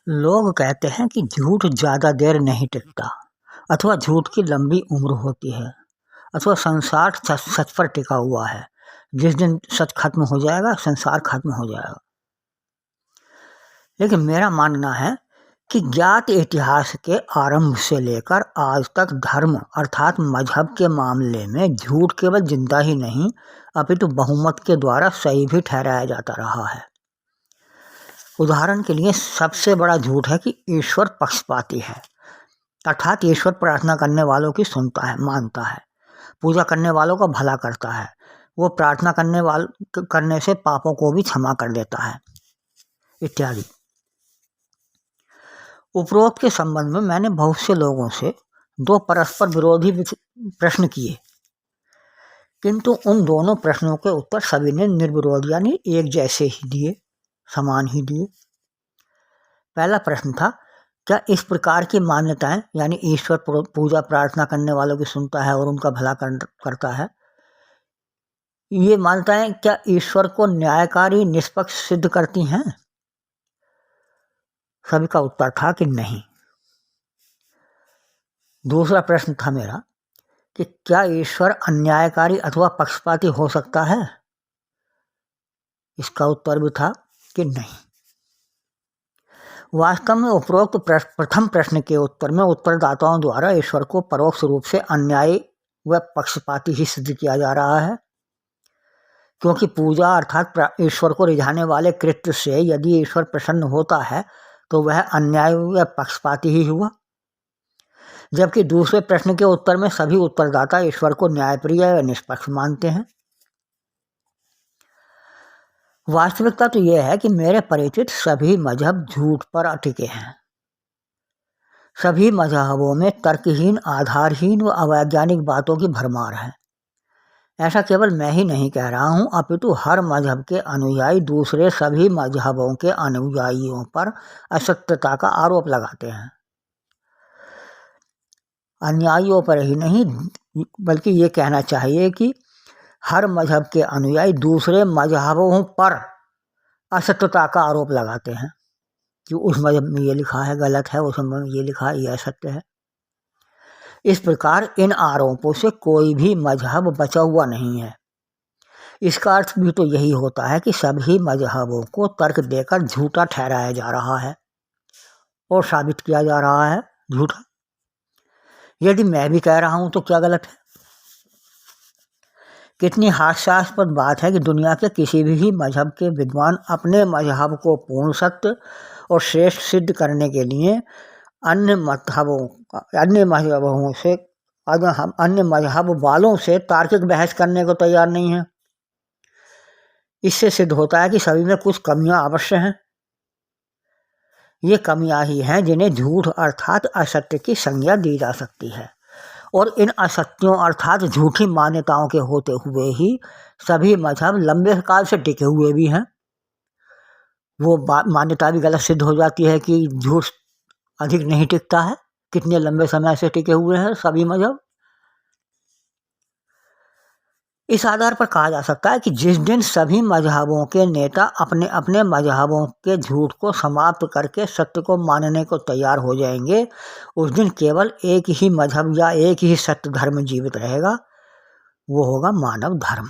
लोग कहते हैं कि झूठ ज़्यादा देर नहीं टिकता, अथवा झूठ की लंबी उम्र होती है, अथवा संसार सच पर टिका हुआ है। जिस दिन सच खत्म हो जाएगा, संसार खत्म हो जाएगा। लेकिन मेरा मानना है कि ज्ञात इतिहास के आरंभ से लेकर आज तक धर्म अर्थात मजहब के मामले में झूठ केवल जिंदा ही नहीं, अपितु बहुमत के द्वारा सही भी ठहराया जाता रहा है। उदाहरण के लिए सबसे बड़ा झूठ है कि ईश्वर पक्षपाती है, अर्थात ईश्वर प्रार्थना करने वालों की सुनता है, मानता है, पूजा करने वालों का भला करता है, वो प्रार्थना करने से पापों को भी क्षमा कर देता है, इत्यादि। उपरोक्त के संबंध में मैंने बहुत से लोगों से दो परस्पर विरोधी प्रश्न किए, किंतु उन दोनों प्रश्नों के उत्तर सभी ने निर्विरोध यानी एक जैसे ही दिए, समान ही दिए। पहला प्रश्न था, क्या इस प्रकार की मान्यताएं यानी ईश्वर पूजा प्रार्थना करने वालों की सुनता है और उनका भला करता है, ये मान्यताएं क्या ईश्वर को न्यायकारी निष्पक्ष सिद्ध करती हैं? सभी का उत्तर था कि नहीं। दूसरा प्रश्न था मेरा कि क्या ईश्वर अन्यायकारी अथवा पक्षपाती हो सकता है? इसका उत्तर भी था कि नहीं। वास्तव में उपरोक्त प्रथम प्रश्न के उत्तर में उत्तरदाताओं द्वारा ईश्वर को परोक्ष रूप से अन्यायी व पक्षपाती ही सिद्ध किया जा रहा है, क्योंकि पूजा अर्थात ईश्वर को रिझाने वाले कृत्य से यदि ईश्वर प्रसन्न होता है तो वह अन्यायी व पक्षपाती ही हुआ। जबकि दूसरे प्रश्न के उत्तर में सभी उत्तरदाता ईश्वर को न्यायप्रिय व निष्पक्ष मानते हैं। वास्तविकता तो यह है कि मेरे परिचित सभी मजहब झूठ पर अटिके हैं। सभी मजहबों में तर्कहीन, आधारहीन व अवैज्ञानिक बातों की भरमार है। ऐसा केवल मैं ही नहीं कह रहा हूँ, अपितु हर मजहब के अनुयायी दूसरे सभी मजहबों के अनुयायियों पर असत्यता का आरोप लगाते हैं। अनुयायियों पर ही नहीं, बल्कि ये कहना चाहिए कि हर मजहब के अनुयायी दूसरे मजहबों पर असत्यता का आरोप लगाते हैं कि उस मजहब में ये लिखा है गलत है, उस मजहब में ये लिखा है ये असत्य है। इस प्रकार इन आरोपों से कोई भी मजहब बचा हुआ नहीं है। इसका अर्थ भी तो यही होता है कि सभी मजहबों को तर्क देकर झूठा ठहराया जा रहा है और साबित किया जा रहा है झूठा। यदि मैं भी कह रहा हूं तो क्या गलत है? कितनी हास्यास्पद बात है कि दुनिया के किसी भी मजहब के विद्वान अपने मजहब को पूर्ण सत्य और श्रेष्ठ सिद्ध करने के लिए अन्य मजहब वालों से तार्किक बहस करने को तैयार नहीं है। इससे सिद्ध होता है कि सभी में कुछ कमियां अवश्य हैं। ये कमियां ही हैं जिन्हें झूठ अर्थात असत्य की संज्ञा दी जा सकती है, और इन असत्यों अर्थात झूठी मान्यताओं के होते हुए ही सभी मजहब लंबे काल से टिके हुए भी हैं। वो मान्यता भी गलत सिद्ध हो जाती है कि झूठ अधिक नहीं टिकता है। कितने लंबे समय से टिके हुए हैं सभी मजहब। इस आधार पर कहा जा सकता है कि जिस दिन सभी मजहबों के नेता अपने अपने मजहबों के झूठ को समाप्त करके सत्य को मानने को तैयार हो जाएंगे, उस दिन केवल एक ही मजहब या एक ही सत्य धर्म जीवित रहेगा, वो होगा मानव धर्म।